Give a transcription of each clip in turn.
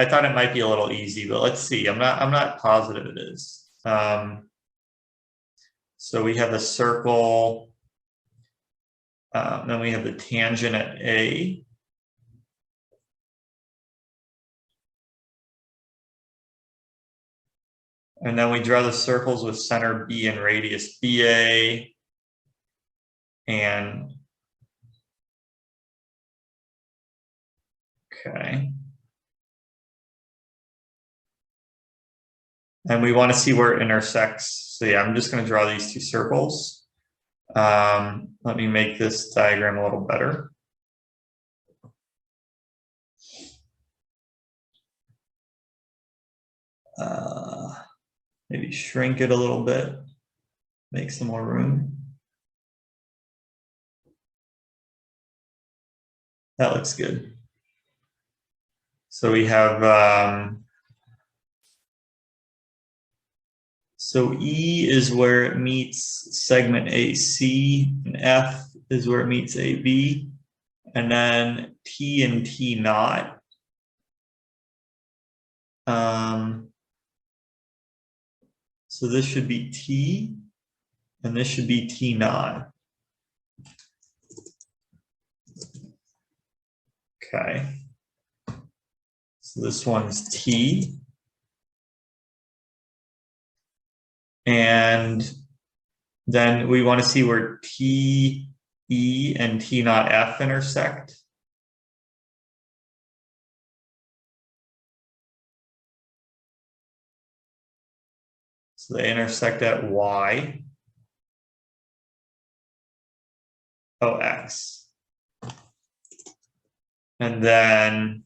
I thought it might be a little easy, but let's see. I'm not positive it is. So we have a circle, then we have the tangent at A. And then we draw the circles with center B and radius BA. And okay. And we want to see where it intersects. So yeah, I'm just going to draw these two circles. Let me make this diagram a little better. Maybe shrink it a little bit, make some more room. That looks good. So we have, so E is where it meets segment AC, and F is where it meets AB, and then T and T naught. So this should be T, and this should be T naught. Okay. So this one's T. And then we want to see where T, E, and T naught F intersect. So they intersect at Y. Oh, X. And then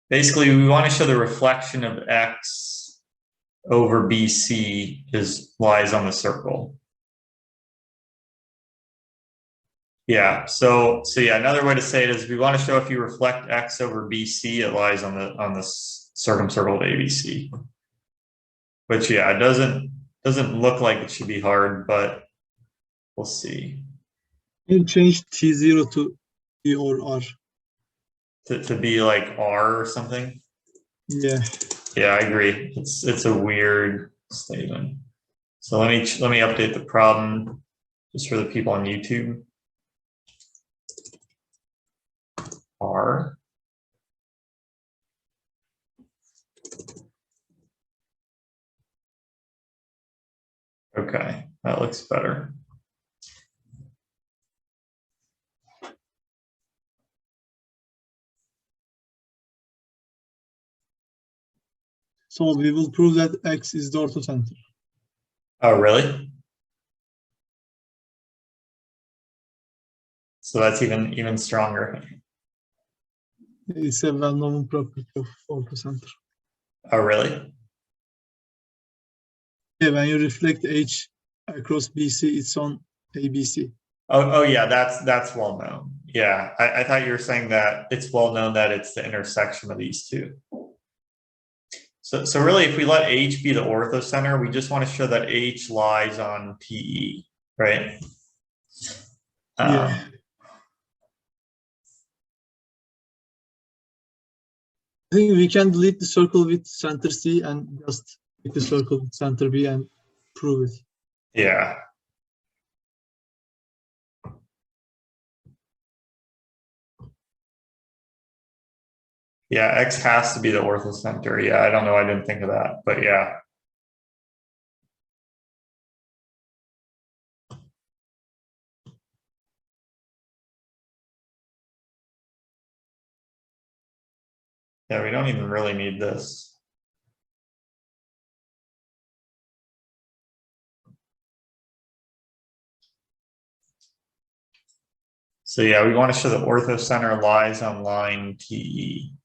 basically we want to show the reflection of X over BC lies on the circle. Yeah, so yeah, another way to say it is we want to show if you reflect X over BC, it lies on the circumcircle ABC. Which yeah, it doesn't look like it should be hard, but we'll see. You change T0 to E or R. To be like R or something? Yeah. Yeah, I agree. It's a weird statement. So let me update the problem just for the people on YouTube. R. Okay, that looks better. So we will prove that X is the orthocenter. Oh, really? So that's even stronger. It's a well-known property of orthocenter. Oh, really? Yeah, when you reflect H across BC, it's on ABC. Oh yeah, that's well known. Yeah, I thought you were saying that it's well known that it's the intersection of these two. So really, if we let H be the orthocenter, we just want to show that H lies on TE, right? Yeah. I think we can delete the circle with center C and just make the circle with center B and prove it. Yeah. Yeah, X has to be the orthocenter. Yeah, I don't know. I didn't think of that, but yeah. Yeah, we don't even really need this. So yeah, we want to show the orthocenter lies on line TE.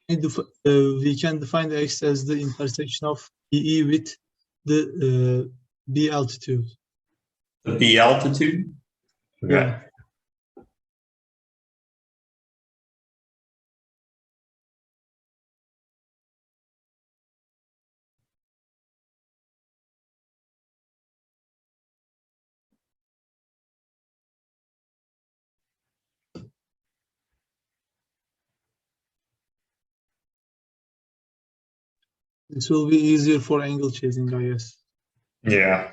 We can define the X as the intersection of TE with the B altitude. The B altitude? Okay. Yeah. This will be easier for angle chasing, I guess. Yeah.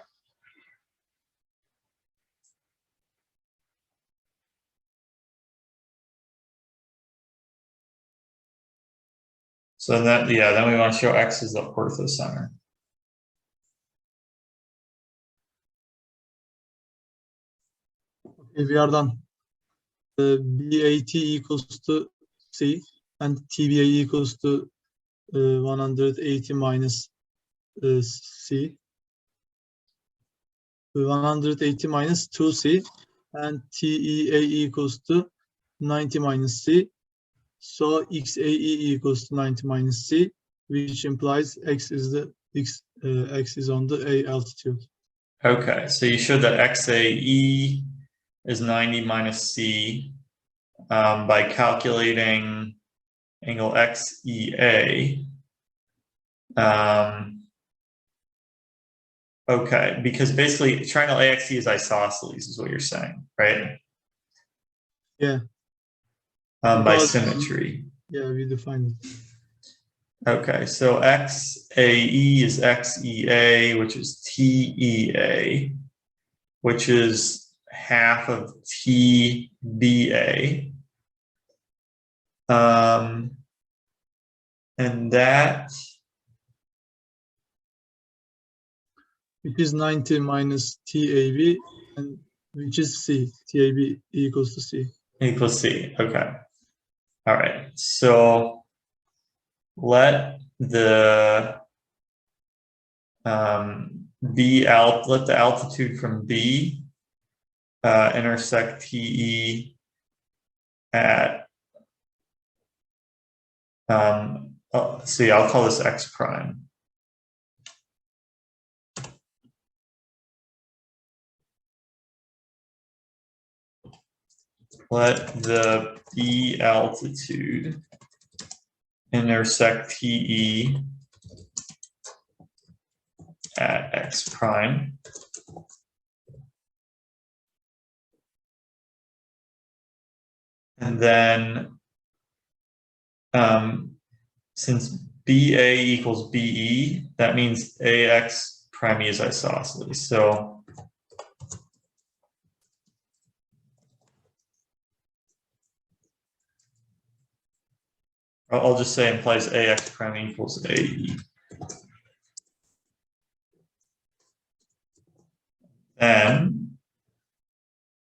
So then we want to show X is the orthocenter. Okay, we are done. BAT equals to C and TBA equals to 180 minus C. 180 minus 2C and TEA equals to 90 minus C. So XAE equals to 90 minus C, which implies X is on the A altitude. Okay, so you showed that XAE is 90 minus C by calculating angle XEA. Okay, because basically triangle AXE is isosceles, is what you're saying, right? Yeah. By symmetry. Yeah, we defined it. Okay, so XAE is XEA, which is TEA, which is half of TBA. And that, which is 90 minus TAB, and which is C. TAB equals to C. Equals C. Okay. All right. So let the let the altitude from B intersect TE at see, I'll call this X prime. Let the B altitude intersect TE at X prime. And then since BA equals BE, that means AX prime E is isosceles. So I'll just say implies AX prime equals AE. Then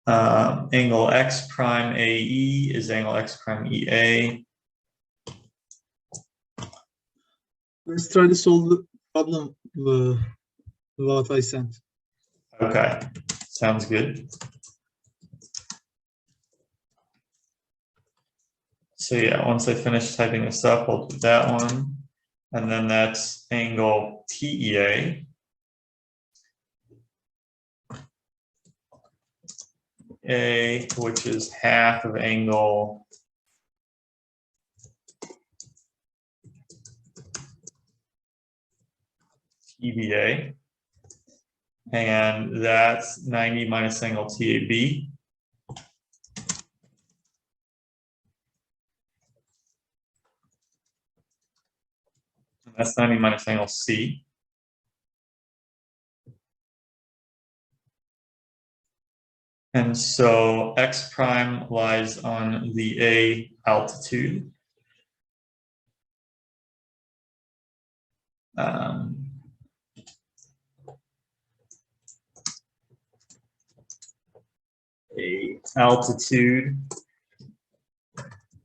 angle X prime AE is angle X prime EA. Let's try to solve the problem what I sent. Okay, sounds good. So yeah, once I finish typing this up, I'll do that one. And then that's angle TEA. Which is half of angle TBA. And that's 90 minus angle TAB. And that's 90 minus angle C. And so X prime lies on the A altitude. A altitude,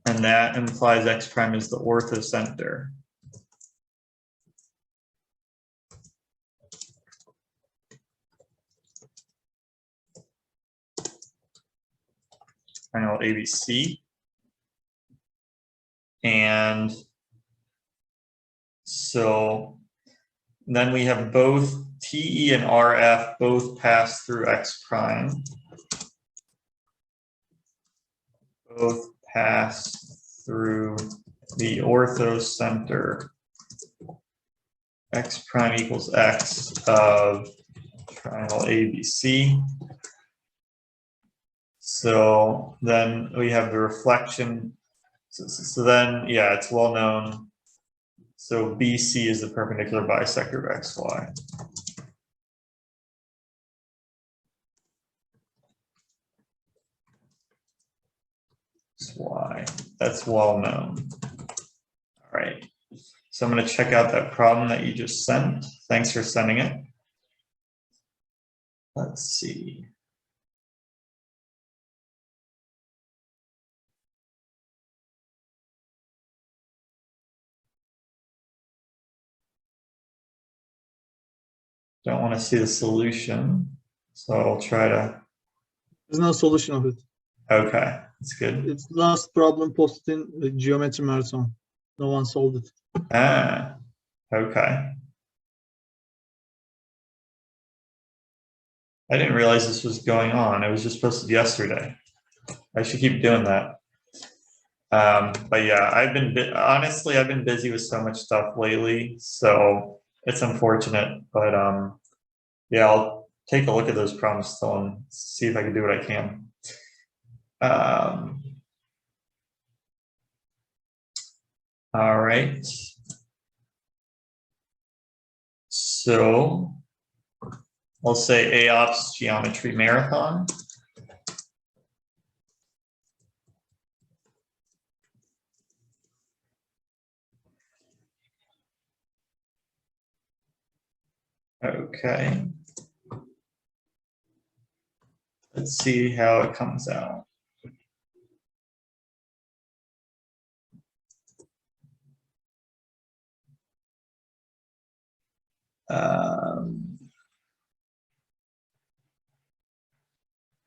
and that implies X prime is the orthocenter. Triangle ABC. And so then we have both TE and RF both pass through X prime. Both pass through the orthocenter. X prime equals X of triangle ABC. So then we have the reflection. So then, yeah, it's well known So BC is the perpendicular bisector of XY. Y. That's well known. All right. So I'm going to check out that problem that you just sent. Thanks for sending it. Let's see. Don't want to see the solution, so I'll try to. There's no solution of it. Okay, that's good. It's the last problem posted in the Geometry Marathon. No one solved it. Ah, okay. I didn't realize this was going on. It was just posted yesterday. I should keep doing that. But yeah, honestly, I've been busy with so much stuff lately, so it's unfortunate. But yeah, I'll take a look at those problems still and see if I can do what I can. All right. So I'll say AoPS Geometry Marathon. Okay. Let's see how it comes out.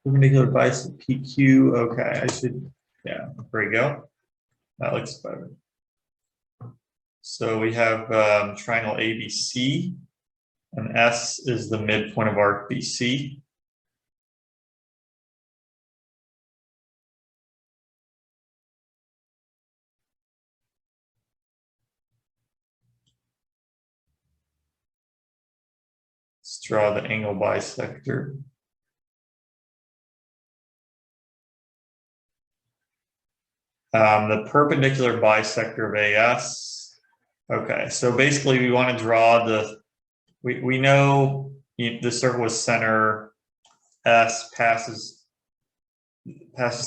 Perpendicular bisector PQ. Okay, I should, yeah, there we go. That looks better. So we have triangle ABC, and S is the midpoint of arc BC. Let's draw the angle bisector. The perpendicular bisector of AS. Okay, so basically we want to draw we know the circle with center S passes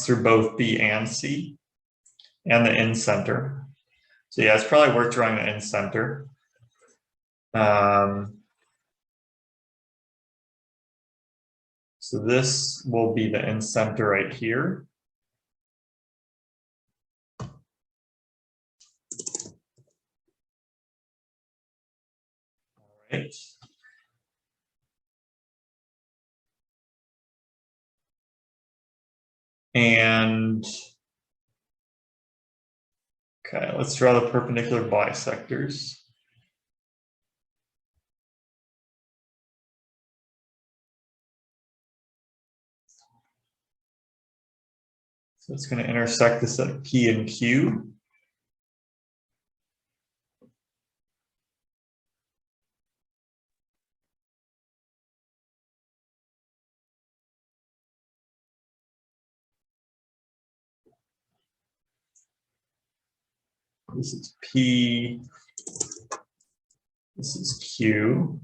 through both B and C and the in-center. So yeah, it's probably worth drawing the in-center. So this will be the in-center right here. All right. And okay, let's draw the perpendicular bisectors. So it's going to intersect this at P and Q. This is P. This is Q.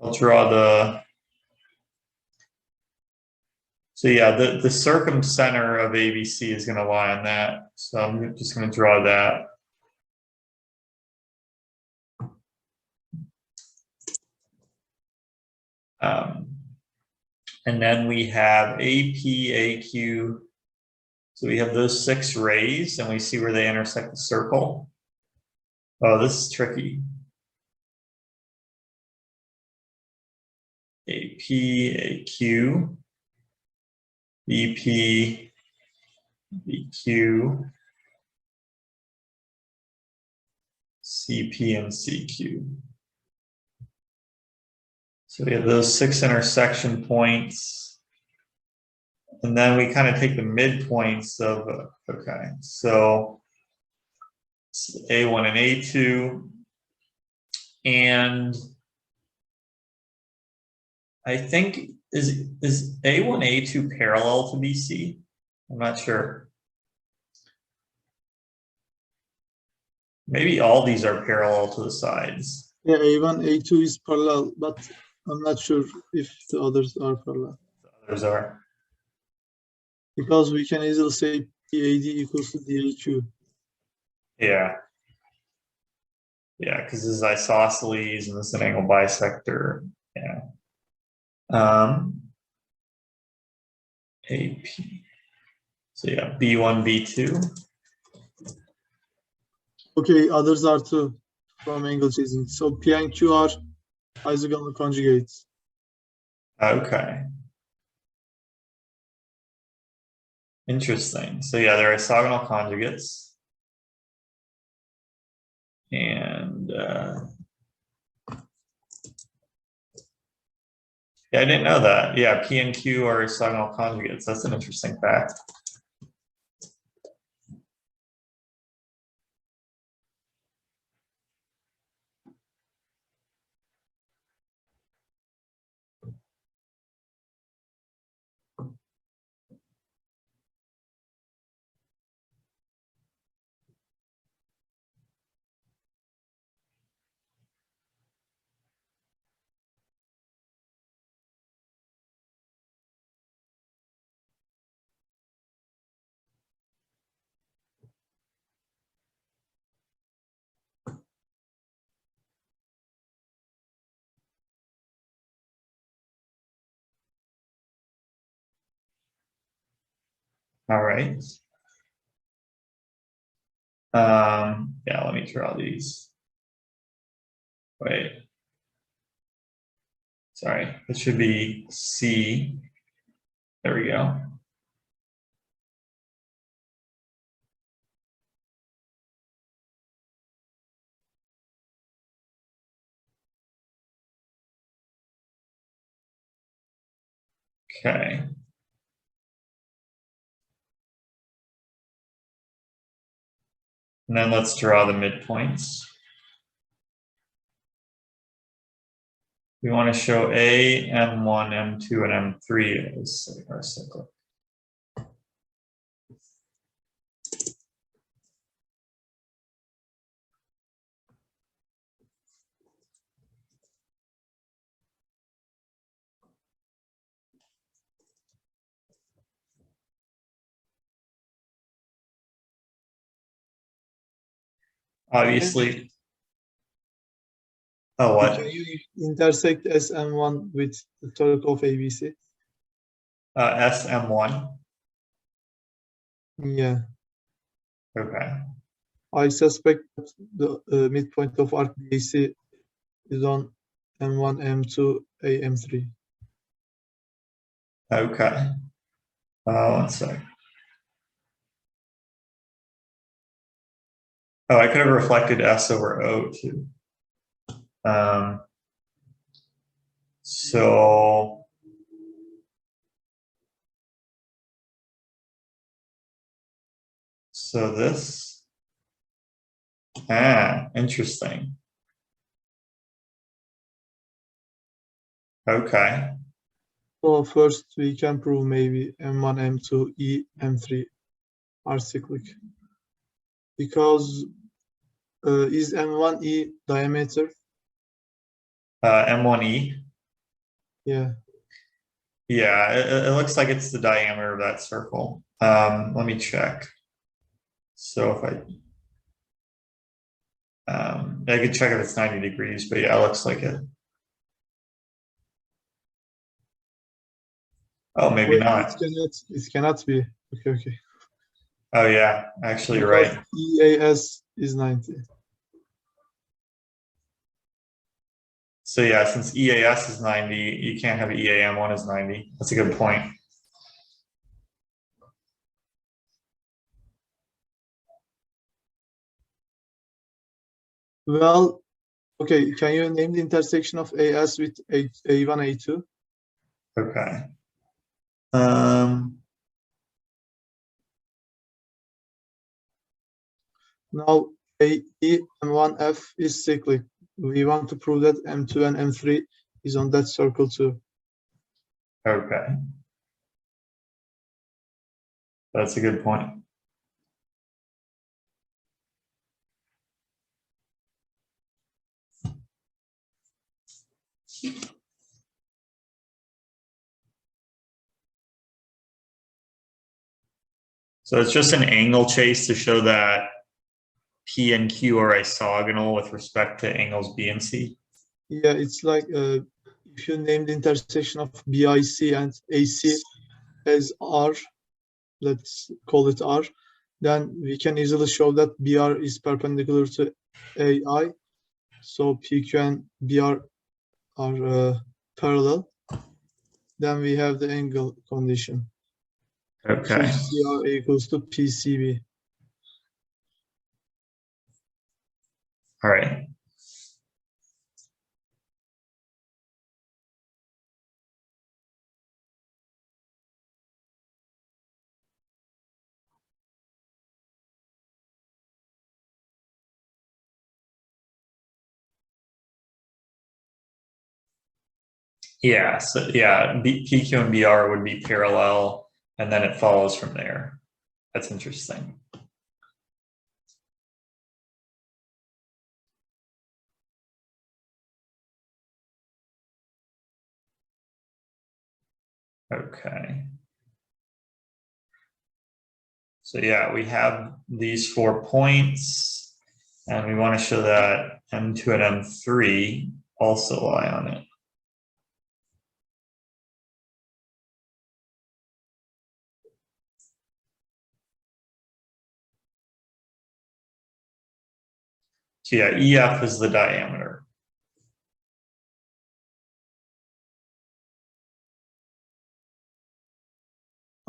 I'll draw so yeah, the circumcenter of ABC is going to lie on that. So I'm just going to draw that. And then we have AP, AQ. So we have those 6 rays, and we see where they intersect the circle. Oh, this is tricky. AP, AQ, BP, BQ, CP, and CQ. So we have those 6 intersection points. And then we kind of take the midpoints of, okay, so A1 and A2. And I think is A1, A2 parallel to BC? I'm not sure. Maybe all these are parallel to the sides. Yeah, A1, A2 is parallel, but I'm not sure if the others are parallel. The others are. Because we can easily say PAD equals to DAQ. Yeah. Yeah, because this is isosceles and this is an angle bisector. Yeah. AP. So yeah, B1, B2. Okay, others are too from angle chasing. So P and Q are isogonal conjugates. Okay. Interesting. So yeah, they're isogonal conjugates. And yeah, I didn't know that. Yeah, P and Q are isogonal conjugates. That's an interesting fact. All right. Yeah, let me draw these. Wait. Sorry, it should be C. There we go. Okay. And then let's draw the midpoints. We want to show A, M1, M2, and M3 as our cyclic. Obviously. Oh, what? Can you intersect SM1 with the torque of ABC? SM1. Yeah. Okay. I suspect that the midpoint of arc BC is on M1, M2, A, M3. Okay. One sec. Oh, I could have reflected S over O too. So this, interesting. Okay. So first we can prove maybe M1, M2, E, M3 are cyclic. Because is M1E diameter? M1E. Yeah. Yeah, it looks like it's the diameter of that circle. Let me check. So if I could check if it's 90 degrees, but yeah, it looks like it. Oh, maybe Wait, not. It cannot be. Okay. Oh yeah, actually you're Because right. EAS is 90. So yeah, since EAS is 90, you can't have EAM1 as 90. That's a good point. Well, okay, can you name the intersection of AS with A1, A2? Okay. Now, AE M1F is cyclic. We want to prove that M2 and M3 is on that circle too. Okay. That's a good point. So it's just an angle chase to show that P and Q are isogonal with respect to angles B and C. Yeah, it's like if you name the intersection of BIC and AC as R, let's call it R, then we can easily show that BR is perpendicular to AI. So PQ and BR are parallel. Then we have the angle condition. Okay. So CR equals to PCB. All right. Yeah, so yeah, PQ and BR would be parallel, and then it follows from there. That's interesting. Okay. So yeah, we have these 4 points, and we want to show that M2 and M3 also lie on it. So yeah, EF is the diameter.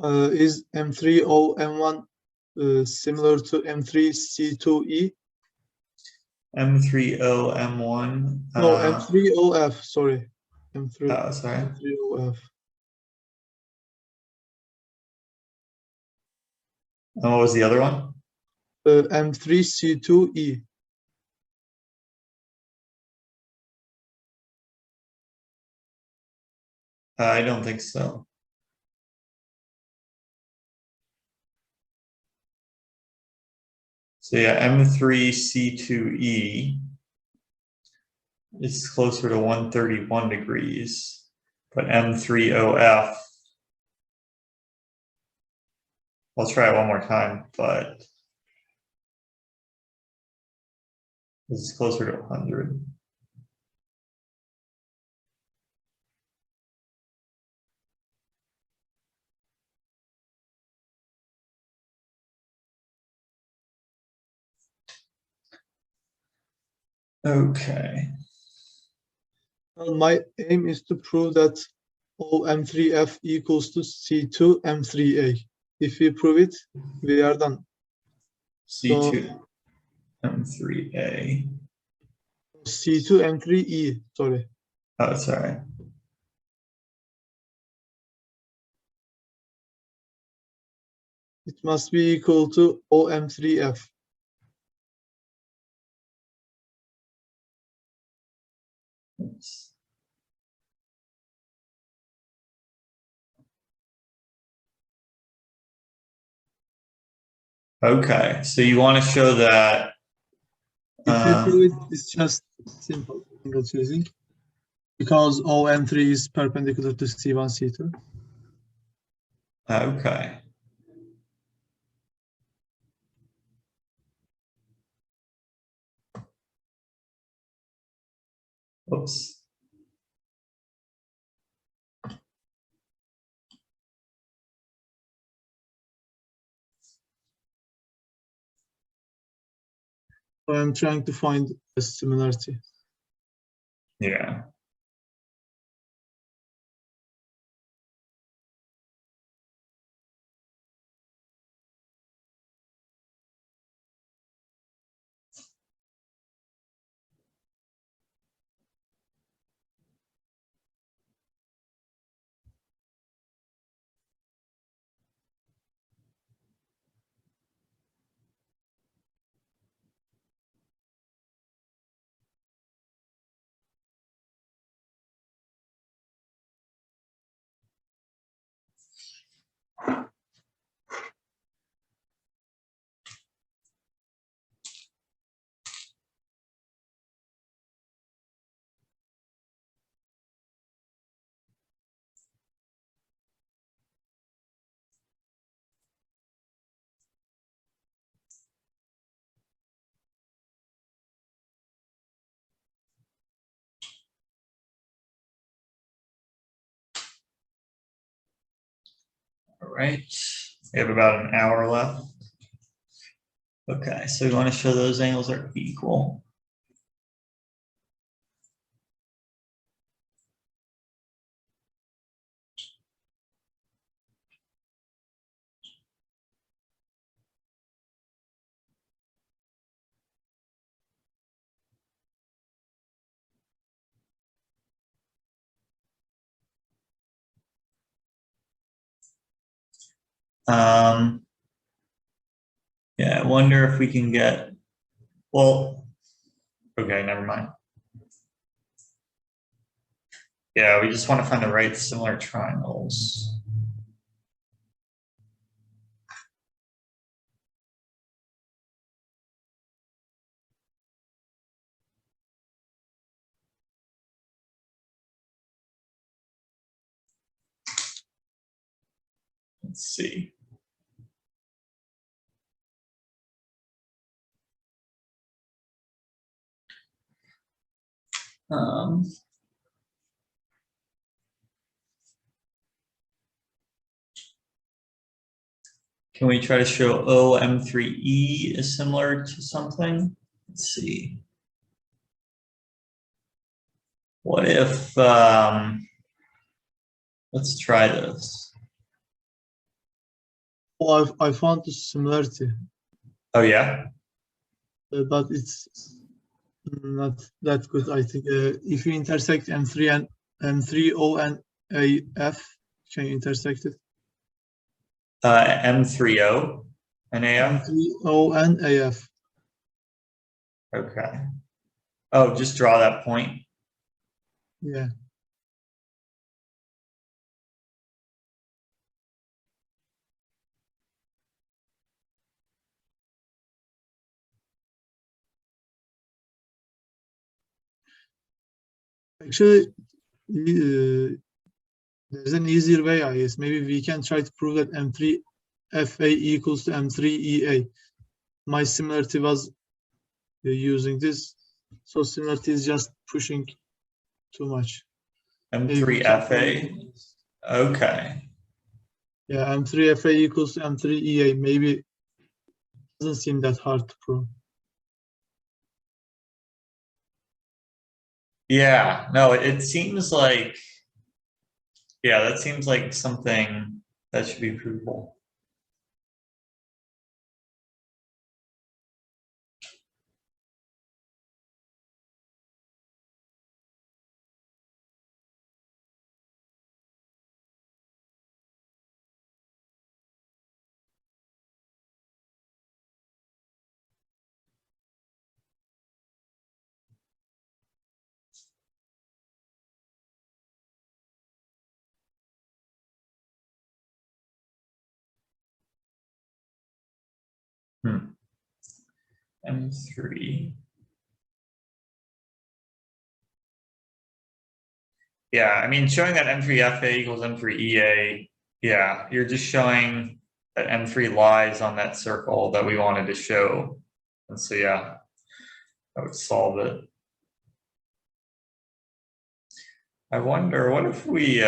Is M3O M1 similar to M3C2E? M3O, M1. No, M3OF, sorry. M3, Oh, sorry. M3OF. And what was the other one? M3C2E. I don't think so. So yeah, M3C2E is closer to 131 degrees, but M3OF, I'll try it one more time, but this is closer to 100. Okay. Well, my aim is to prove that OM3F equals to C2M3A. If we prove it, we are done. C2 M3A. C2M3E, sorry. Oh, sorry. It must be equal to OM3F. Oops. Okay, so you want to show that. If you prove it, it's just simple angle chasing. Because OM3 is perpendicular to C1, C2. Okay. Oops. So I'm trying to find a similarity. Yeah. All right, we have about an hour left. Okay, so we want to show those angles are equal. Yeah, I wonder if we can get, well, okay, never mind. Yeah, we just want to find the right similar triangles. Let's see. Can we try to show OM3E is similar to something? Let's see. What if, let's try this. Oh, I found the similarity, Oh yeah? but it's not that good, I think. If you intersect M3 and M3O and AF, can you intersect it? M30 and AF? M3O and AF. Okay. Oh, just draw that point. Yeah. Actually, there's an easier way, I guess. Maybe we can try to prove that M3FA equals to M3EA. My similarity was using this. So similarity is just pushing too much. M3FA. Okay. Yeah, M3FA equals to M3EA. Maybe it doesn't seem that hard to prove. Yeah, no, it seems like, yeah, that seems like something that should be provable. M3. Yeah, I mean, showing that M3FA equals M3EA, yeah, you're just showing that M3 lies on that circle that we wanted to show. And so, yeah, that would solve it. I wonder, what if we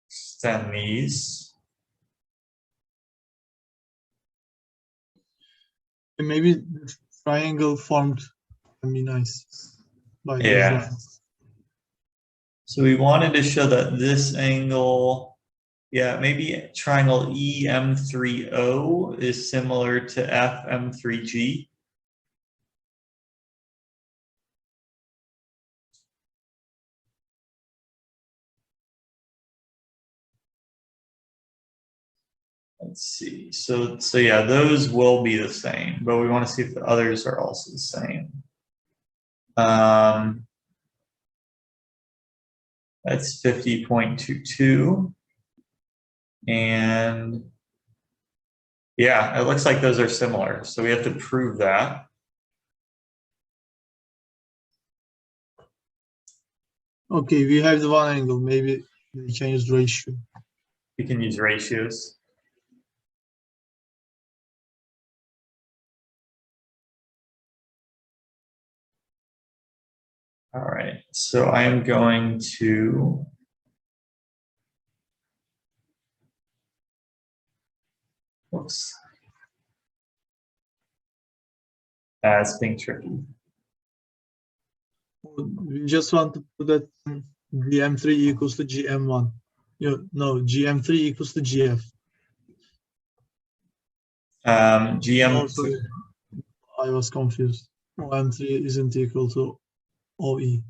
extend these? And maybe the triangle formed can be nice by those Yeah. lines. So we wanted to show that this angle, yeah, maybe triangle EM30 is similar to FM3G. Let's see. So yeah, those will be the same, but we want to see if the others are also the same. That's 50.22. And yeah, it looks like those are similar. So we have to prove that. Okay, we have the one angle. Maybe we can use ratio. We can use ratios. All right, so I am going to Whoops. That's being tricky. We just want to put that GM3 equals to GM1. No, GM3 equals to GF. GM. Oh, sorry. I was confused. M3 isn't equal to OE.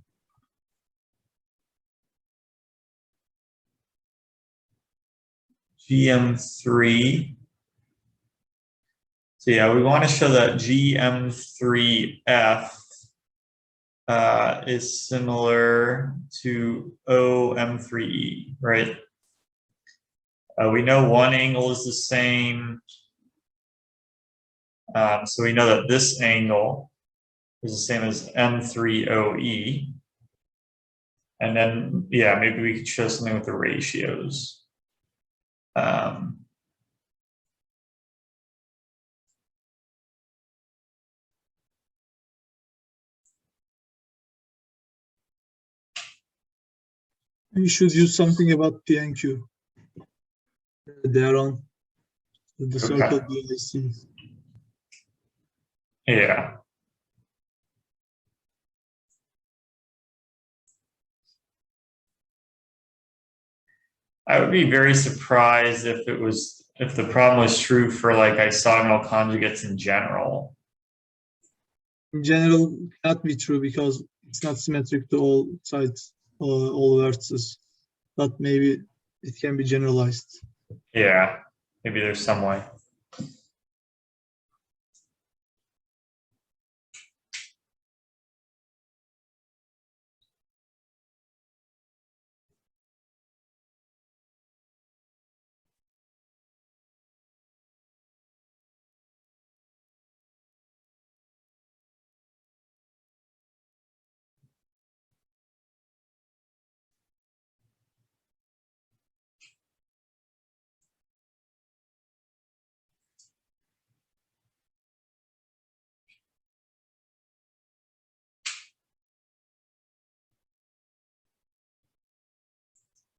GM3. So yeah, we want to show that GM3F is similar to OM3E, right? We know one angle is the same. So we know that this angle is the same as M3OE. And then, yeah, maybe we could show something with the ratios. We should use something about P and Q. They are on the circle BIC. Yeah. I would be very surprised if the problem was true for like isogonal conjugates in general. In general, cannot be true because it's not symmetric to all sides or all vertices. But maybe it can be generalized. Yeah, maybe there's some way.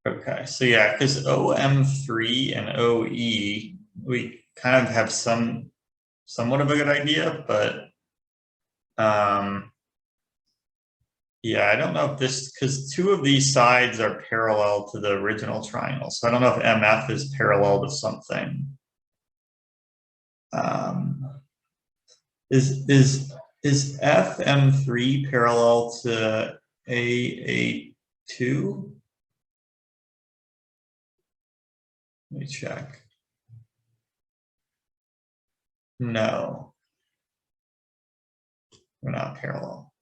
Okay, so yeah, because OM3 and OE, we kind of have somewhat of a good idea, but yeah, I don't know if this, because two of these sides are parallel to the original triangle, so I don't know if MF is parallel to something. Is FM3 parallel to AA2? Let me check. No, we're not parallel.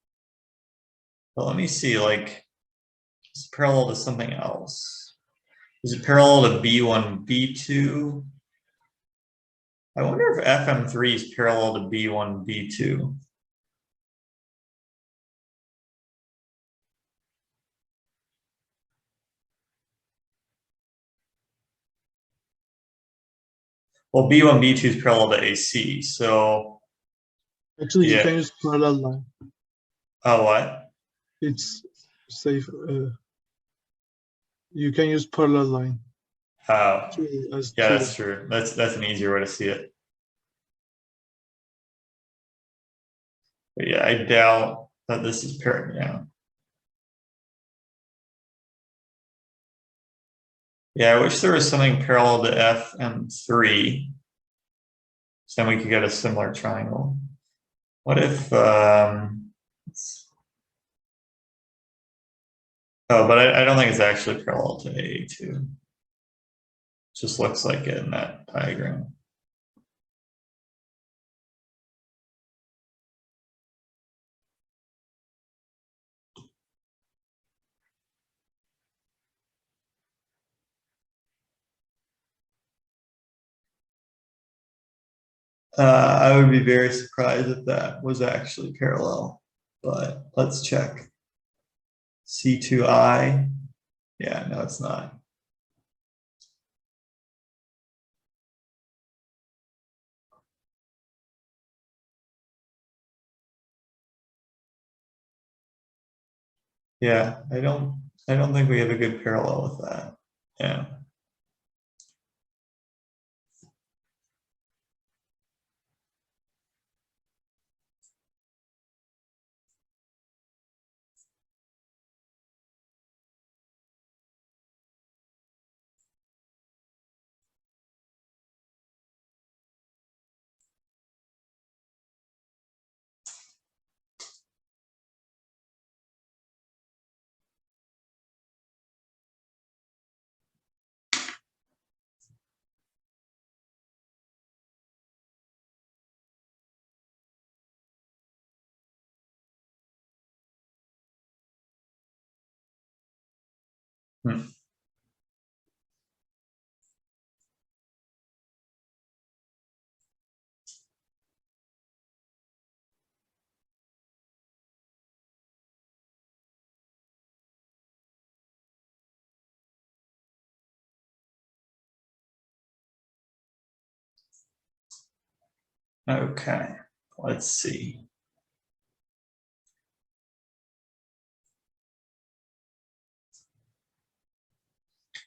But let me see, like, it's parallel to something else. Is it parallel to B1, B2? I wonder if FM3 is parallel to B1, B2. Well, B1, B2 is parallel to AC, so. Actually, yeah. You can use parallel line. Oh, what? It's safe. You can use parallel line. Oh, yeah, two. that's true. That's an easier way to see it. But yeah, I doubt that this is parallel. Yeah. Yeah, I wish there was something parallel to FM3. So then we could get a similar triangle. What if, oh, but I don't think it's actually parallel to AA2. It just looks like it in that diagram. I would be very surprised if that was actually parallel, but let's check. C2I, yeah, no, it's not. Yeah, I don't think we have a good parallel with that. Yeah. Hmm. Okay, let's see.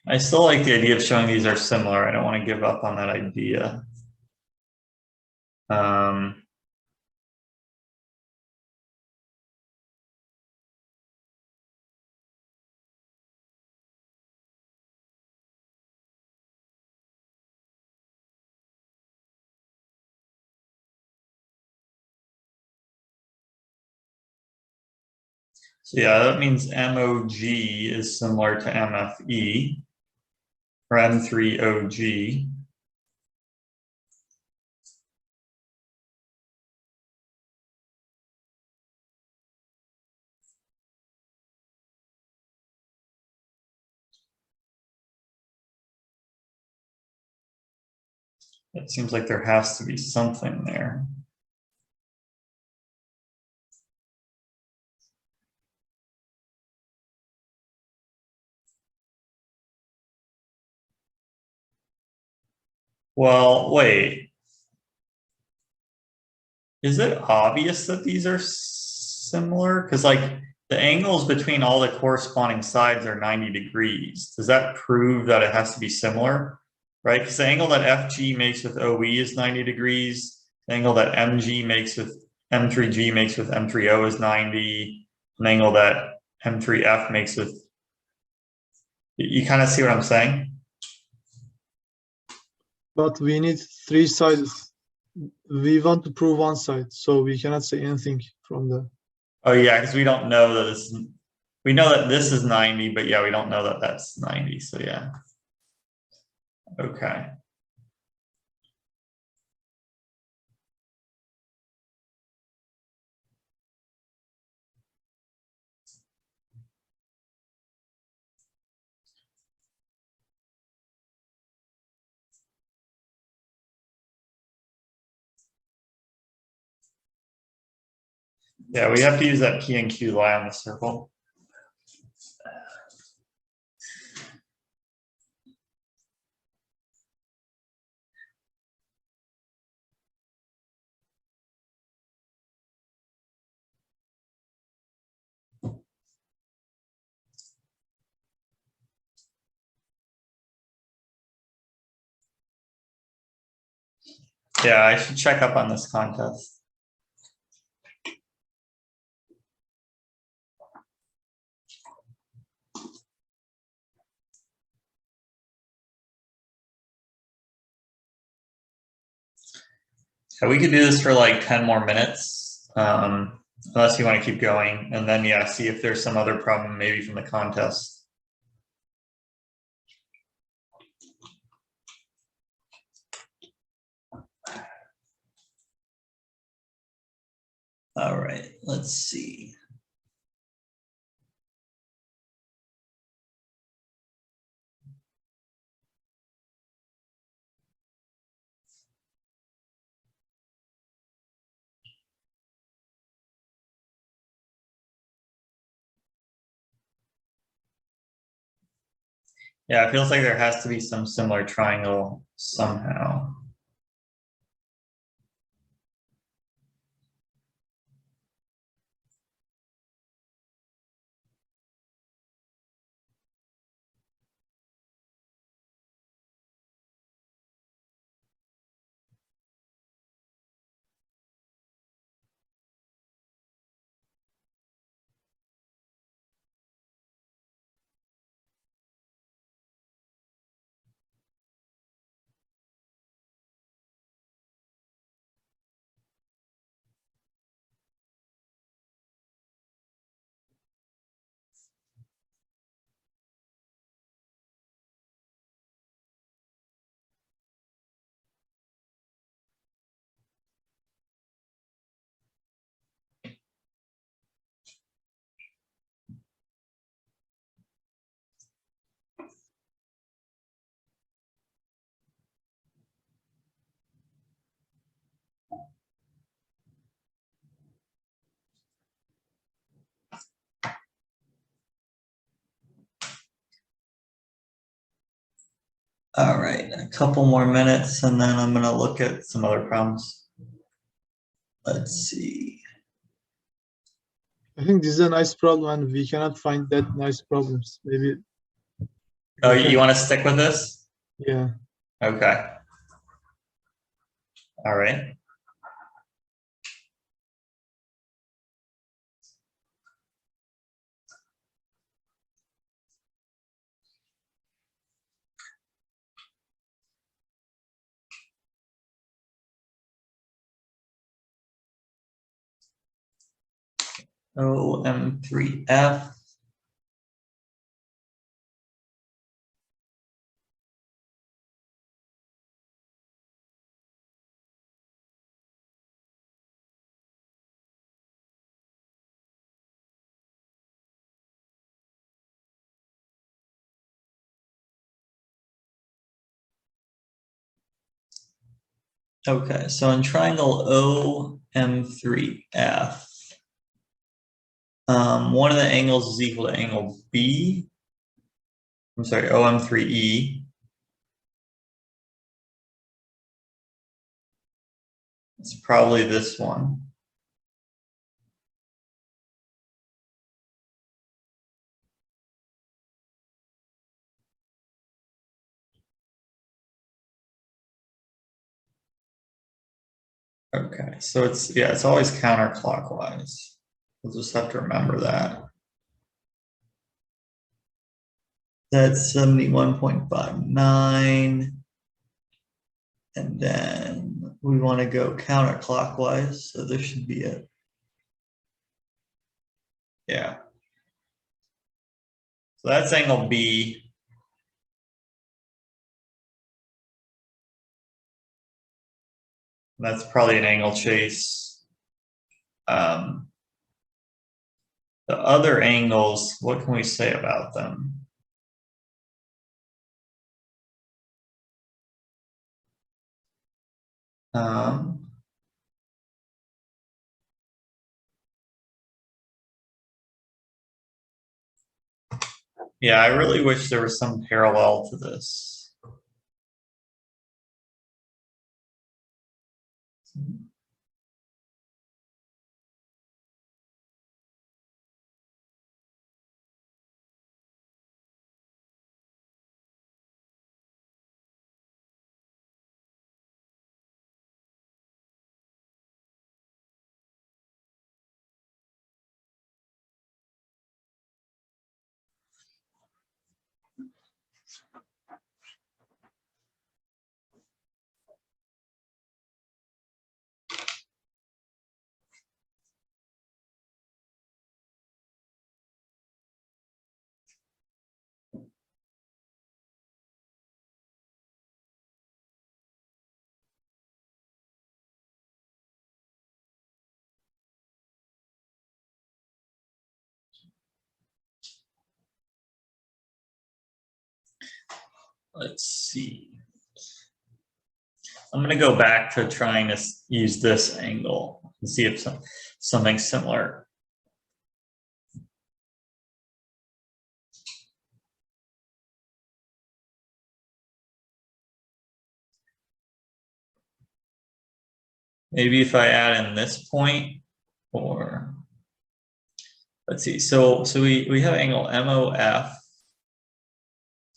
I still like the idea of showing these are similar. I don't want to give up on that idea. So yeah, that means MOG is similar to MFE or M3OG. It seems like there has to be something there. Well, wait. Is it obvious that these are similar? Because like the angles between all the corresponding sides are 90 degrees. Does that prove that it has to be similar? Right? Because the angle that FG makes with OE is 90 degrees. The angle that MG makes with M3G makes with M3O is 90. An angle that M3F makes with, you kind of see what I'm saying? But we need 3 sides. We want to prove one side, so we cannot say anything from there. Oh yeah, because we don't know that this, we know that this is 90, but yeah, we don't know that that's 90. So yeah. Okay. Yeah, we have to use that P and Q lie on the circle. Yeah, I should check up on this contest. Yeah, we could do this for like 10 more minutes, unless you want to keep going, and then yeah, see if there's some other problem maybe from the contest. All right, let's see. Yeah, it feels like there has to be some similar triangle somehow. All right, a couple more minutes and then I'm gonna look at some other problems. Let's see. I think this is a nice problem, and we cannot find that nice problems. Maybe. Oh, we can- you want to stick with this? Yeah. Okay. All right. OM3F. Okay, so in triangle OM3F, one of the angles is equal to angle B. I'm sorry, OM3E. It's probably this one. Okay, so it's always counterclockwise. We'll just have to remember that. That's 71.59. And then we want to go counterclockwise, so this should be it. Yeah. So that's angle B. That's probably an angle chase. The other angles, what can we say about them? Yeah, I really wish there was some parallel to this. Let's see. I'm going to go back to trying to use this angle and see if something similar. Maybe if I add in this point, or let's see. So we have angle MOF.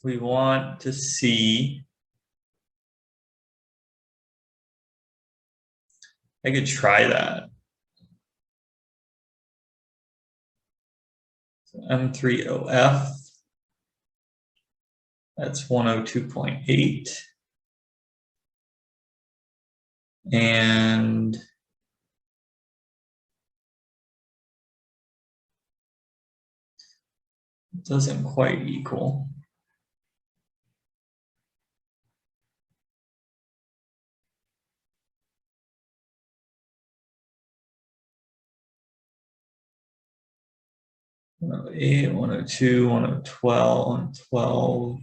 We want to see. I could try that. So M3OF. That's 102.8. And it doesn't quite equal. Oh, 8, 102, 112, 112.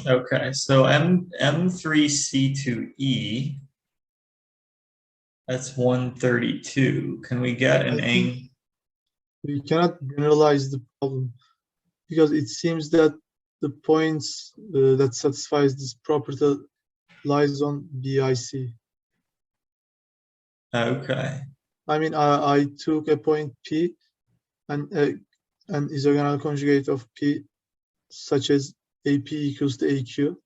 Okay, so M3C2E, that's 132. Can we get an I think angle? we cannot generalize the problem because it seems that the points that satisfies this property lies on BIC. Okay. I mean, I took a point P and an isogonal conjugate of P, such as AP equals to AQ.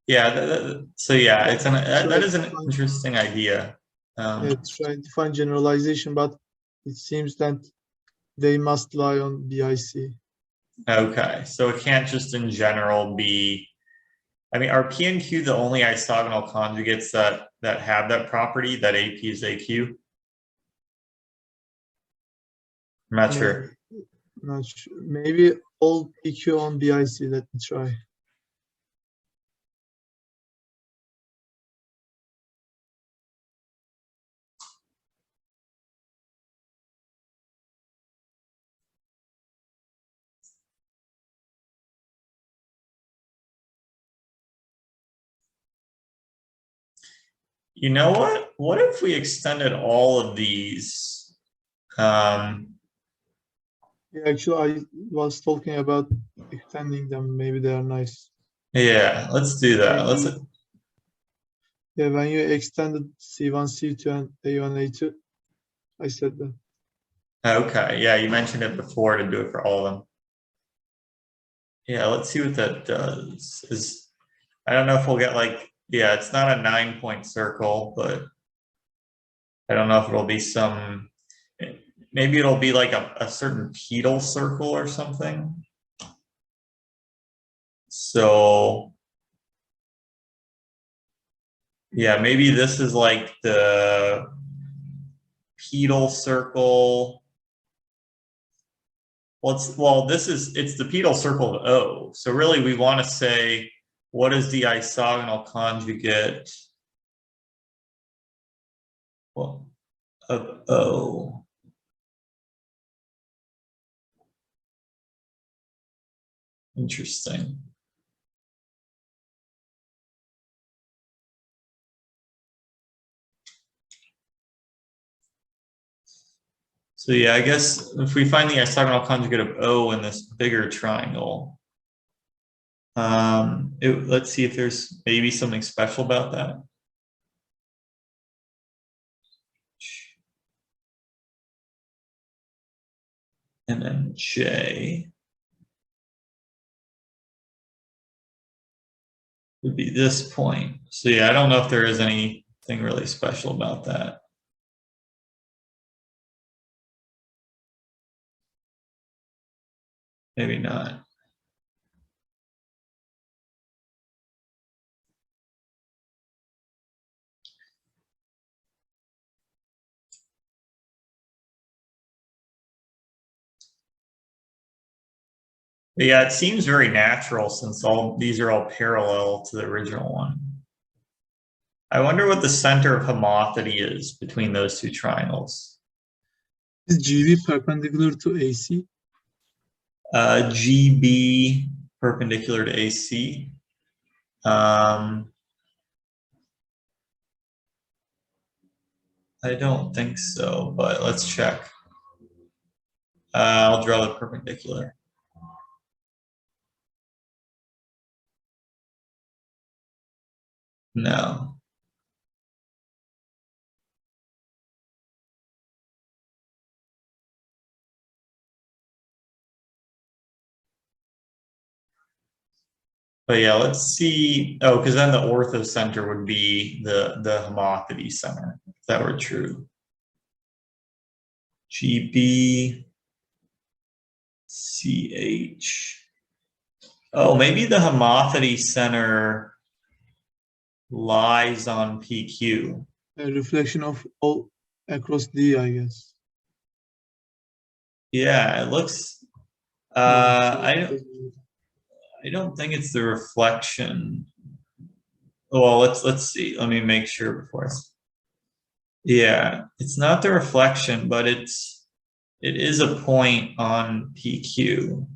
Yeah, so yeah, it's that is an Try interesting idea. to find generalization, but it seems that they must lie on BIC. Okay, so it can't just in general be, I mean, are P and Q the only isogonal conjugates that have that property, that AP is AQ? I'm not sure. Not sure. Maybe all PQ on BIC. Let me try. You know what? What if we extended all of these? Yeah, actually, I was talking about extending them. Maybe they are nice. Yeah, let's do that. Let's. Yeah, when you extended C1, C2, and A1, A2, I said that. Okay, yeah, you mentioned it before to do it for all of them. Yeah, let's see what that does. I don't know if we'll get like, yeah, it's not a 9-point circle, but I don't know if it'll be some, maybe it'll be like a certain pedal circle or something. So yeah, maybe this is like the pedal circle. Well, it's the pedal circle of O. So really we want to say, what is the isogonal conjugate of O? Interesting. So yeah, I guess if we find the isogonal conjugate of O in this bigger triangle, let's see if there's maybe something special about that. And then J would be this point. So yeah, I don't know if there is anything really special about that. Maybe not. But yeah, it seems very natural since all these are all parallel to the original one. I wonder what the center of homothety is between those two triangles. Is GB perpendicular to AC? GB perpendicular to AC. I don't think so, but let's check. I'll draw the perpendicular. No. But yeah, let's see. Oh, because then the orthocenter would be the homothety center, if that were true. GB CH. Oh, maybe the homothety center lies on PQ. A reflection of all across D, I guess. Yeah, it looks. I don't think it's the reflection. Well, let's see. Let me make sure before I. Yeah, it's not the reflection, but it is a point on PQ.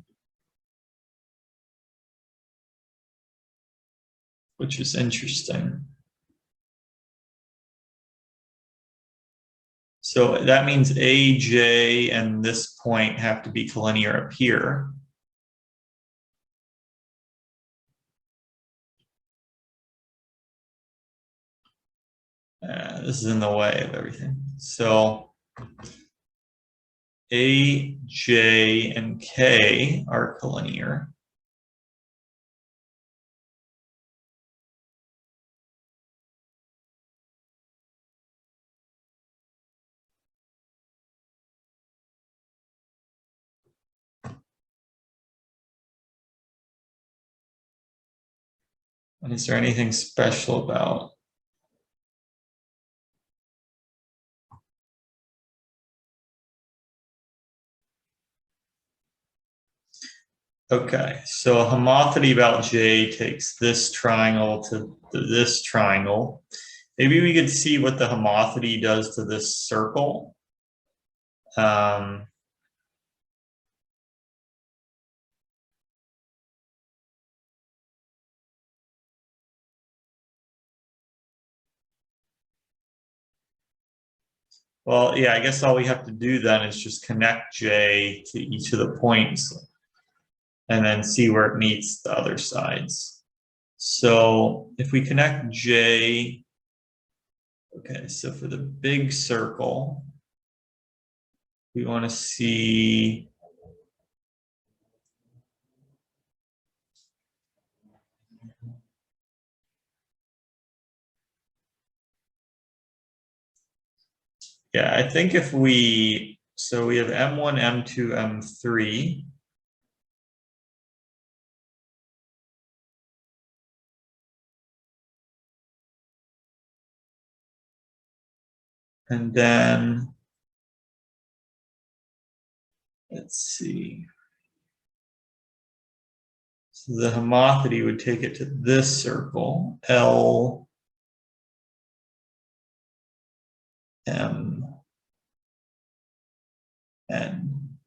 which is interesting. So that means AJ and this point have to be collinear up here. This is in the way of everything. So A, J, and K are collinear. And is there anything special about? Okay, so a homotopy about J takes this triangle to this triangle. Maybe we could see what the homotopy does to this circle. Well, yeah, I guess all we have to do then is just connect J to each of the points and then see where it meets the other sides. So if we connect J, okay, so for the big circle, we want to see yeah, I think if we, so we have M1, M2, M3. And then, let's see. So the homotopy would take it to this circle, L, M, N.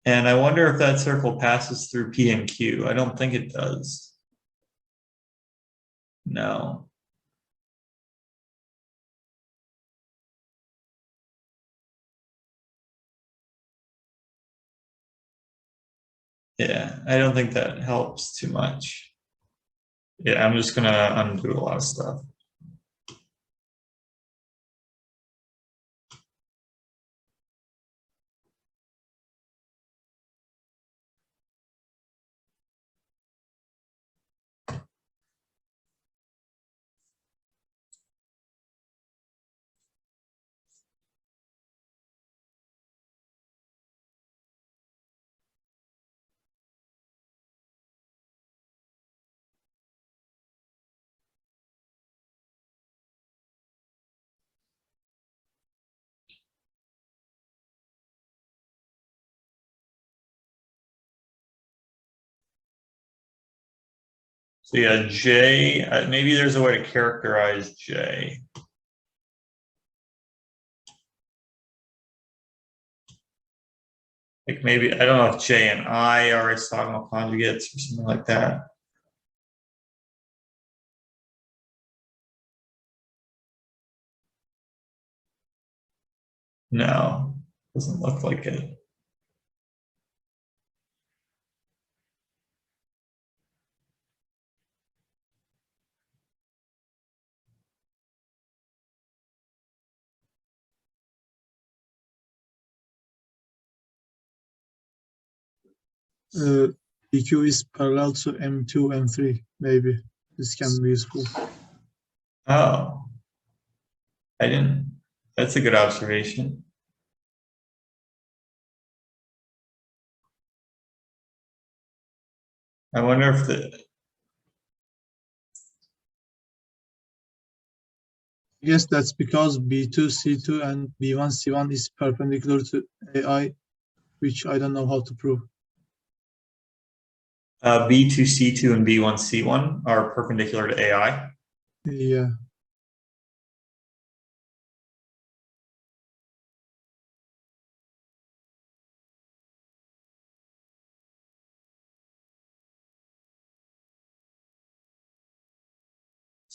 And I wonder if that circle passes through P and Q. I don't think it does. No. Yeah, I don't think that helps too much. Yeah, I'm just gonna undo a lot of stuff. So yeah, J, maybe there's a way to characterize J. Like maybe, I don't know if J and I are isogonal conjugates or something like that. No, doesn't look like it. PQ is parallel to M2, M3. Maybe this can be useful. Oh, I didn't, that's a good observation. I wonder if the, I guess that's because B2, C2 and B1, C1 is perpendicular to AI, which I don't know how to prove. B2, C2, and B1, C1 are perpendicular to AI. Yeah.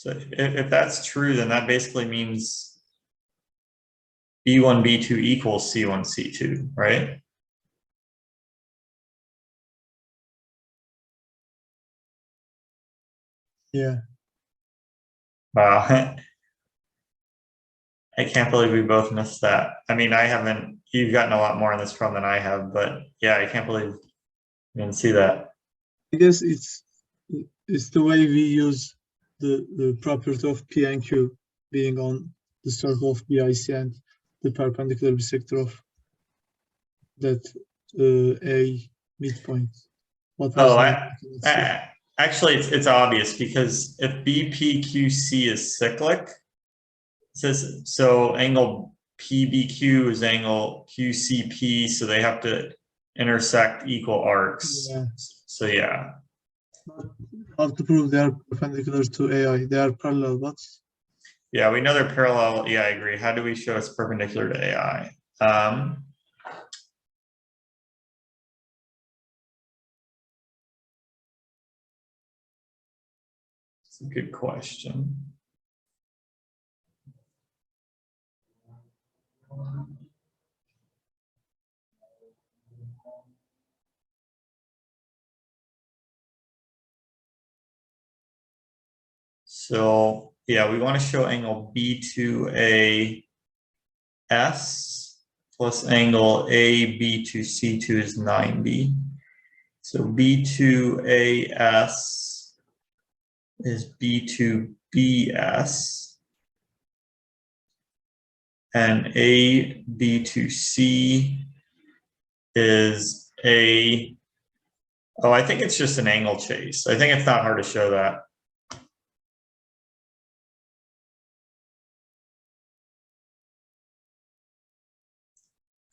So if that's true, then that basically means B1, B2 equals C1, C2, right? Yeah. Wow. I can't believe we both missed that. I mean, you've gotten a lot more on this problem than I have, but yeah, I can't believe you didn't see that. I guess it's the way we use the property of P and Q being on the circle of BIC and the perpendicular bisector of that A midpoint. What was Oh, that? actually, it's obvious because if BPQC is cyclic, it says so angle PBQ is angle QCP, so they have to intersect equal arcs. Yeah. So yeah. How to prove they are perpendicular to AI? They are parallel, but Yeah, we know they're parallel. Yeah, I agree. How do we show it's perpendicular to AI? It's a good question. So yeah, we want to show angle B2AS plus angle AB2C2 is 90. So B2AS is B2BS and AB2C is I think it's just an angle chase. I think it's not hard to show that.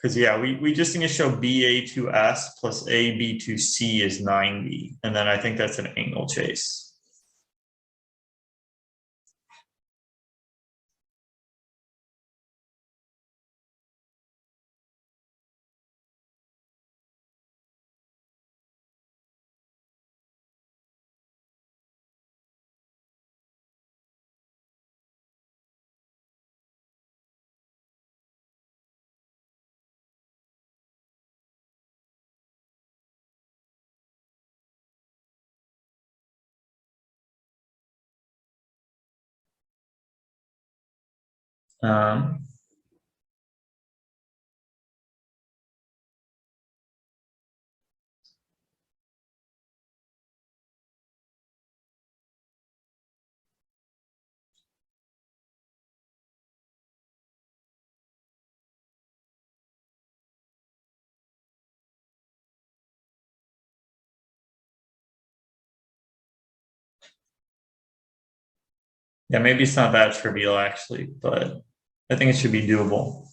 Because yeah, we just need to show BA2S plus AB2C is 90. And then I think that's an angle chase. Yeah, maybe it's not that trivial actually, but I think it should be doable.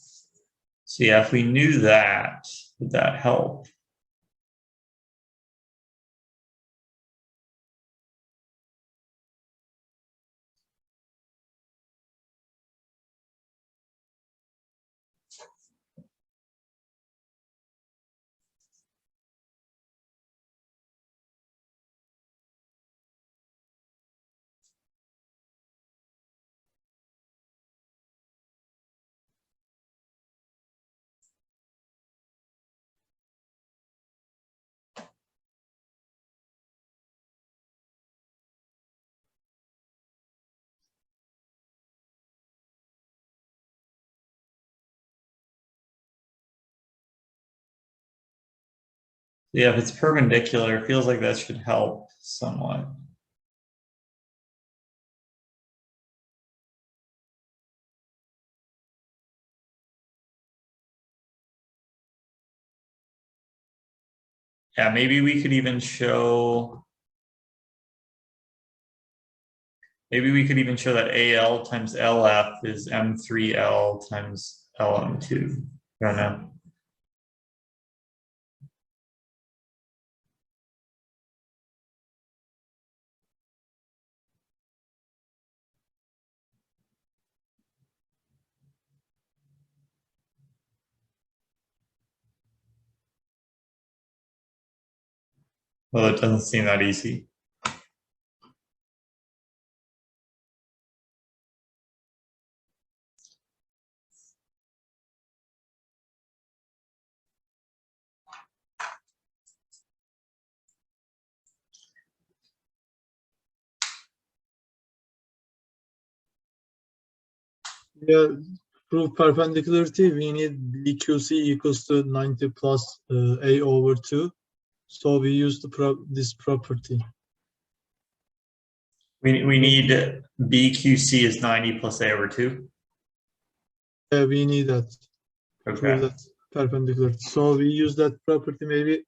So yeah, if we knew that, would that help? Yeah, if it's perpendicular, it feels like that should help somewhat. Yeah, maybe we could even show that AL times LF is M3L times LM2. I don't know. Well, it doesn't seem that easy. Yeah, prove perpendicularity, we need BQC equals to 90 plus A over 2. So we use this property. We need BQC is 90 plus A over 2. Yeah, we need that. Prove Okay. that perpendicularity. So we use that property. Maybe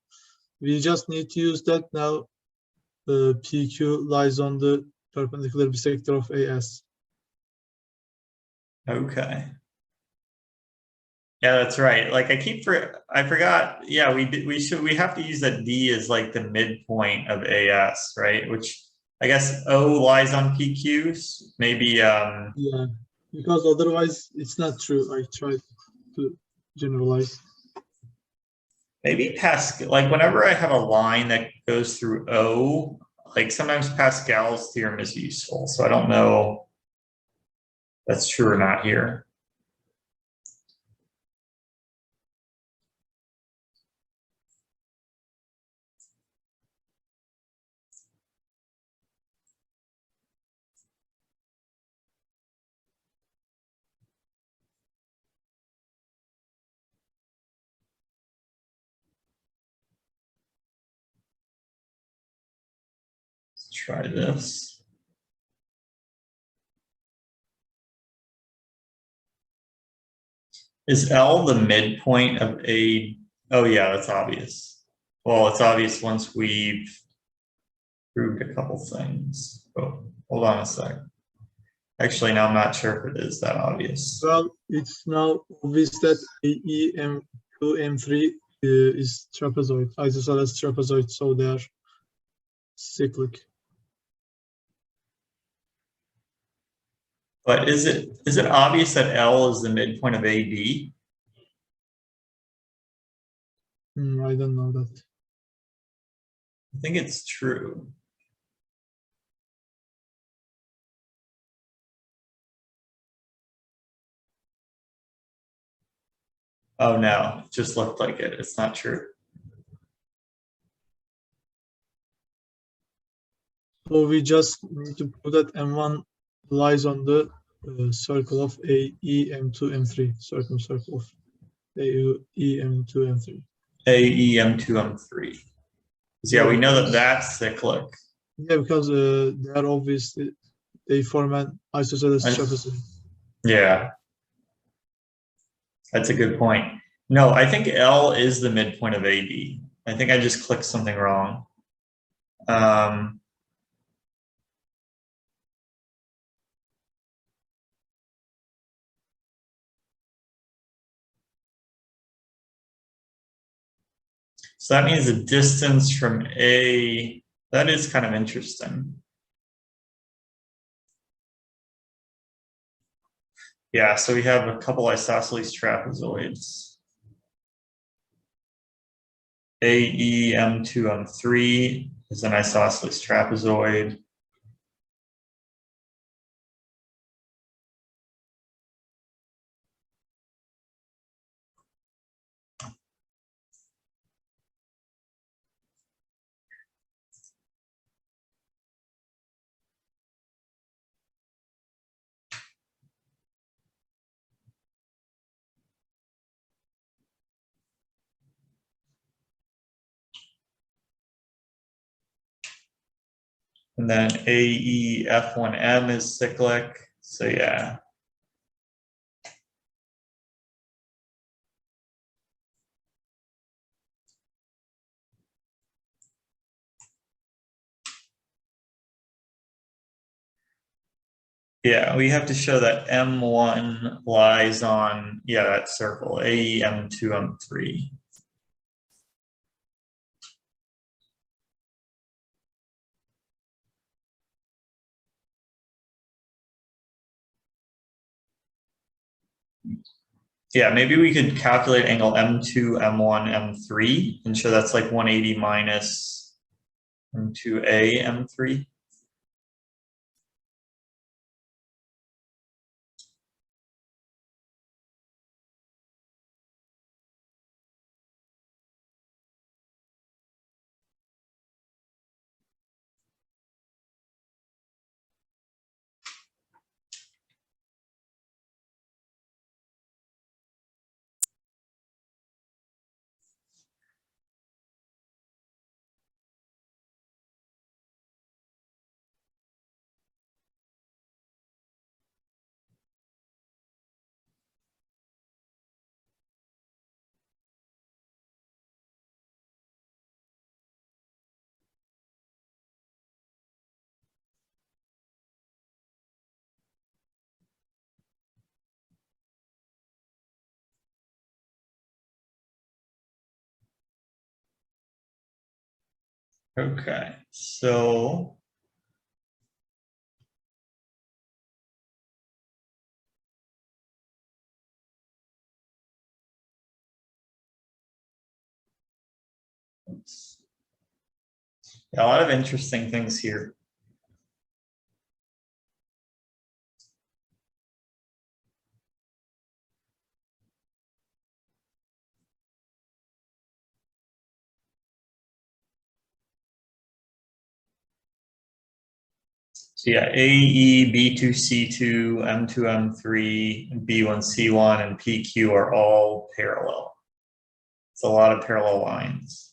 we just need to use that now. PQ lies on the perpendicular bisector of AS. Okay. Yeah, that's right. Like I forgot. Yeah, we have to use that D as like the midpoint of AS, right? Which I guess O lies on PQs. Maybe Yeah, because otherwise it's not true. I tried to generalize. maybe Pascal, like whenever I have a line that goes through O, like sometimes Pascal's theorem is useful. So I don't know if that's true or not here. Let's try this. Is L the midpoint of A? Oh yeah, that's obvious. Well, it's obvious once we've proved a couple things. Oh, hold on a sec. Actually, now I'm not sure if it is that obvious. Well, it's now obvious that AE M2 M3 is trapezoid, isosceles trapezoid, so they are cyclic. But is it obvious that L is the midpoint of AD? I don't know that. I think it's true. Oh no, it just looked like it. It's not true. So we just need to prove that M1 lies on the circle of AE M2 M3, circle of AE M2 M3. AEM2 M3. Yeah, we know that because- that's cyclic. Yeah, because they are obviously they form an isosceles trapezoid. Yeah, that's a good point. No, I think L is the midpoint of AD. I think I just clicked something wrong. So that means the distance from A, that is kind of interesting. Yeah, so we have a couple isosceles trapezoids. AEM2 M3 is an isosceles trapezoid. And then AEF1M is cyclic. So yeah. Yeah, we have to show that M1 lies on, yeah, that circle, AEM2, M3. Yeah, maybe we could calculate angle M2, M1, M3 and show that's like 180 minus M2A, M3. Okay, so yeah, a lot of interesting things here. So yeah, AE, B2, C2, M2, M3, B1, C1, and PQ are all parallel. It's a lot of parallel lines.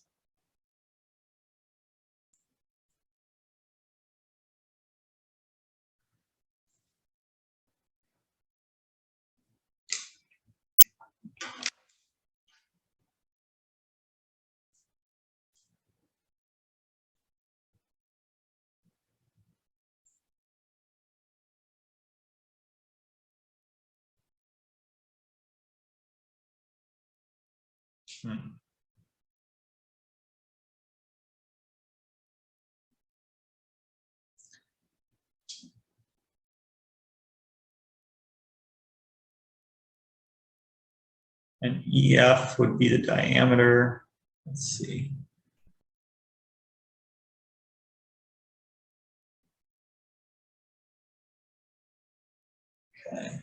And EF would be the diameter. Let's see. Okay.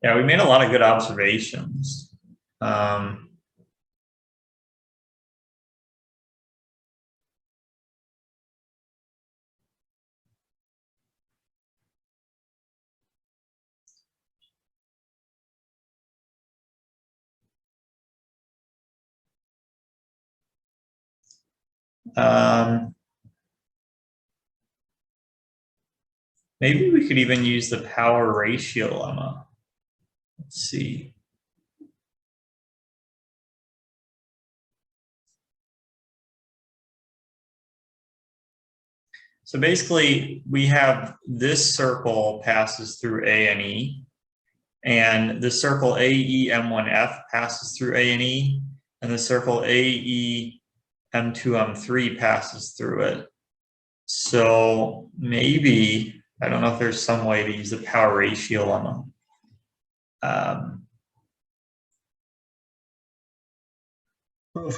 Yeah, we made a lot of good observations. Maybe we could even use the power ratio lemma. Let's see. So basically, we have this circle passes through A and E, and the circle AE M1F passes through A and E, and the circle AE M2 M3 passes through it. So maybe, I don't know if there's some way to use the power ratio lemma.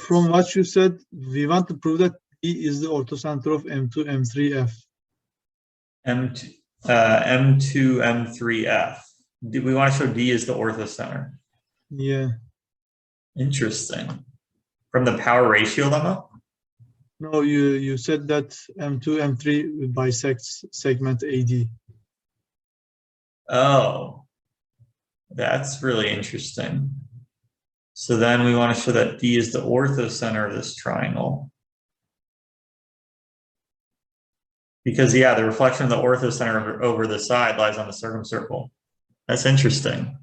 From what you said, we want to prove that E is the orthocenter of M2, M3F. M2, M3F. Do we want to show D is the orthocenter? Yeah. Interesting. From the power ratio lemma? No, you said that M2, M3 bisects segment AD. Oh, that's really interesting. So then we want to show that D is the orthocenter of this triangle. Because yeah, the reflection of the orthocenter over the side lies on the circumcircle. That's interesting.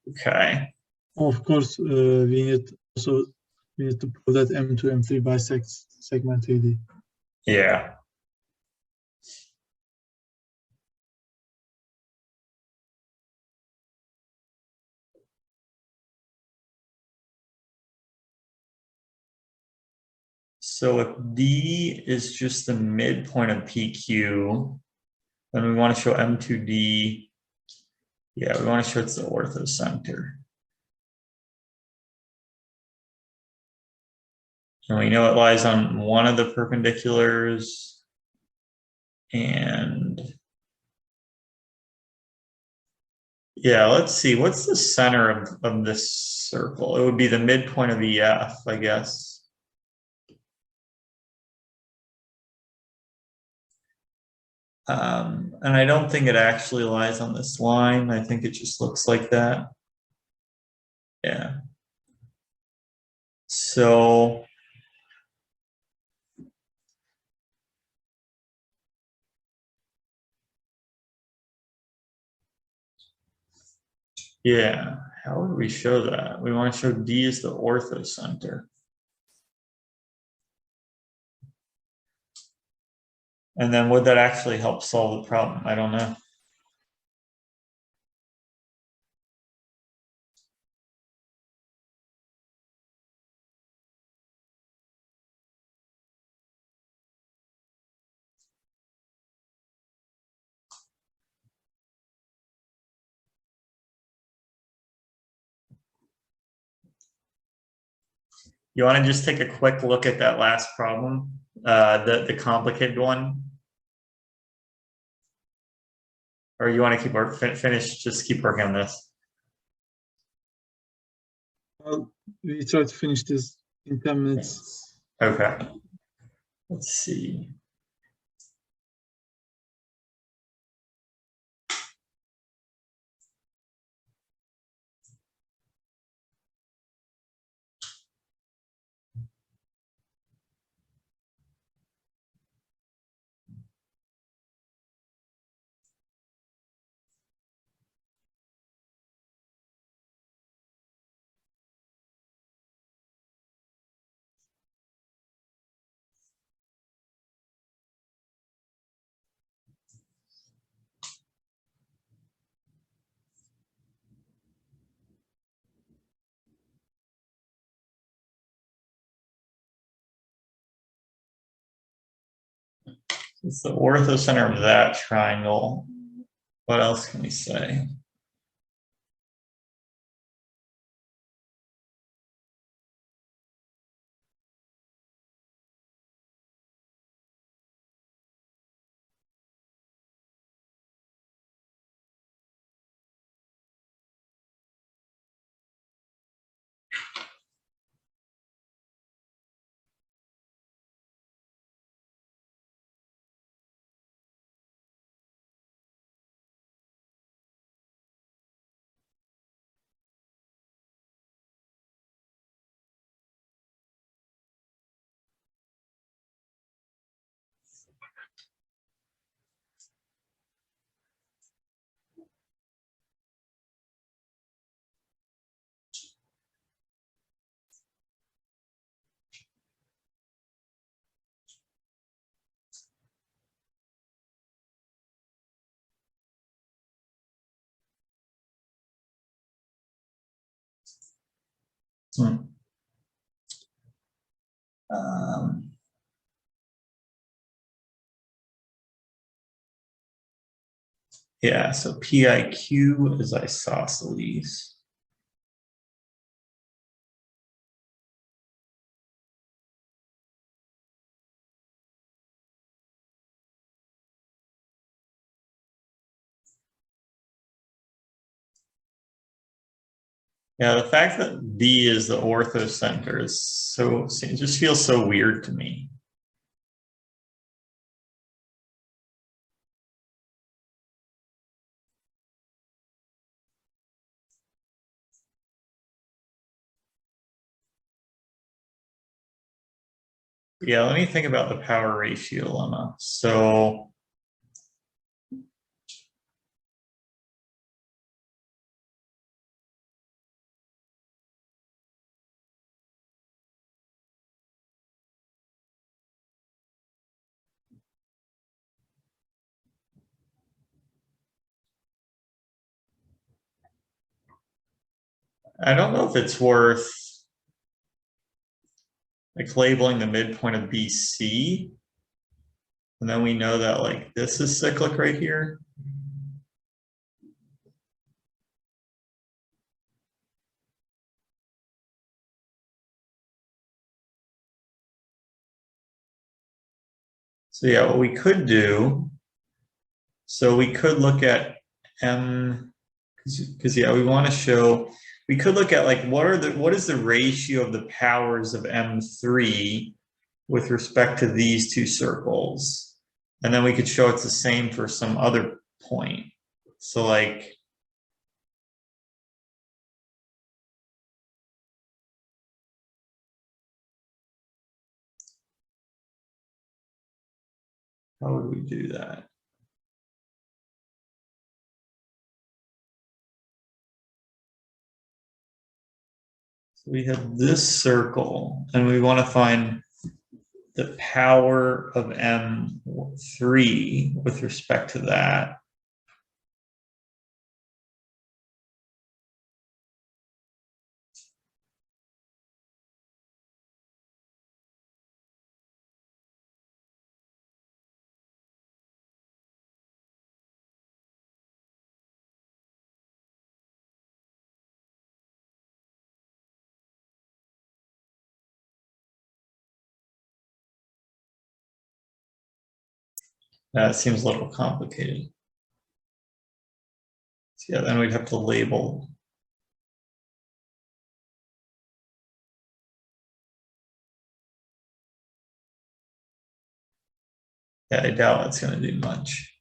Okay. Of course, we need to prove that M2, M3 bisects segment AD. Yeah. So if D is just the midpoint of PQ, then we want to show M2D. Yeah, we want to show it's the orthocenter. And we know it lies on one of the perpendiculars. And yeah, let's see. What's the center of this circle? It would be the midpoint of EF, I guess. And I don't think it actually lies on this line. I think it just looks like that. Yeah. So yeah, how would we show that? We want to show D is the orthocenter. And then would that actually help solve the problem? I don't know. You want to just take a quick look at that last problem, the complicated one? Or you want to keep finish, just keep working on this? Well, we try to finish this in 10 minutes. Okay. Let's see. It's the orthocenter of that triangle. What else can we say? Yeah, so PIQ is isosceles. Yeah, the fact that B is the orthocenter is so, it just feels so weird to me. Yeah, let me think about the power ratio lemma. So I don't know if it's worth like labeling the midpoint of BC. And then we know that like this is cyclic right here. So yeah, what we could do, so we could look at M, because yeah, we want to show, we could look at like what is the ratio of the powers of M3 with respect to these two circles. And then we could show it's the same for some other point. So like, how would we do that? So we have this circle and we want to find the power of M3 with respect to that. That seems a little complicated. So yeah, then we'd have to label. Yeah, I doubt it's going to do much.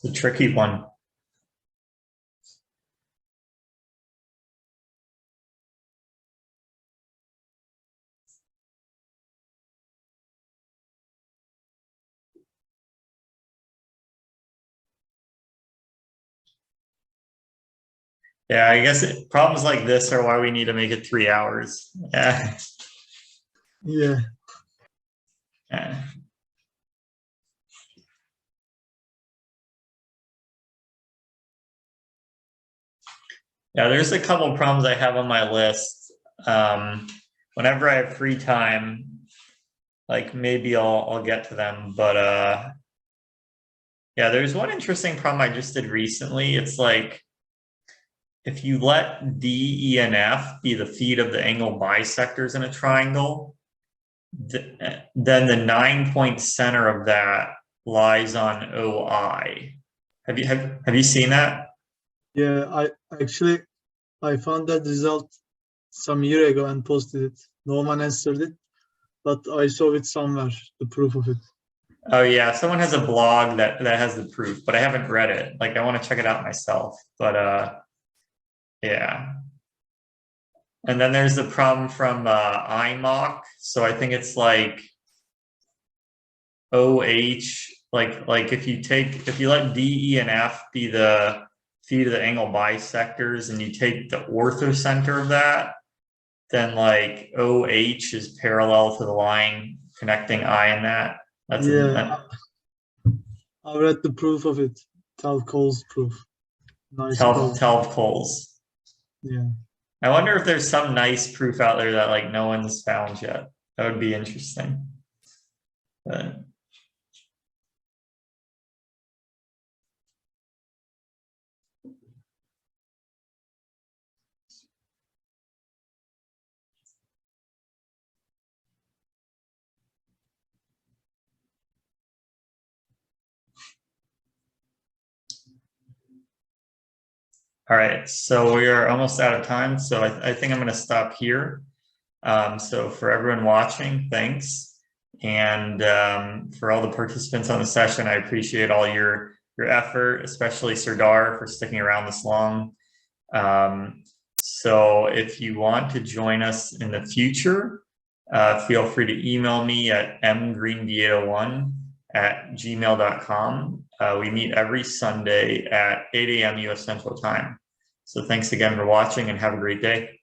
It's a tricky one. Yeah, I guess problems like this are why we need to make it 3 hours. Yeah. Yeah. Yeah. Yeah, there's a couple of problems I have on my list. Whenever I have free time, like maybe I'll get to them. But yeah, there's one interesting problem I just did recently. It's like if you let D, E, and F be the feet of the angle bisectors in a triangle, then the 9-point center of that lies on OI. Have you seen that? Yeah, I found that result some year ago and posted it. No one answered it, but I saw it somewhere, the proof of it. Oh yeah, someone has a blog that has the proof, but I haven't read it. Like I want to check it out myself. But yeah. And then there's the problem from IMOC. So I think it's like OH, like if you let D, E, and F be the feet of the angle bisectors and you take the orthocenter of that, then like OH is parallel to the line connecting I and that. That's Yeah, I read the proof of it. Cole's proof. Nice quote. Coles. Yeah. I wonder if there's some nice proof out there that like no one's found yet. That would be interesting. But all right, so we are almost out of time. So I think I'm going to stop here. So for everyone watching, thanks. And for all the participants on the session, I appreciate all your effort, especially Serdar for sticking around this long. So if you want to join us in the future, feel free to email me at mgreen801@gmail.com. We meet every Sunday at 8 a.m. US Central Time. So thanks again for watching and have a great day.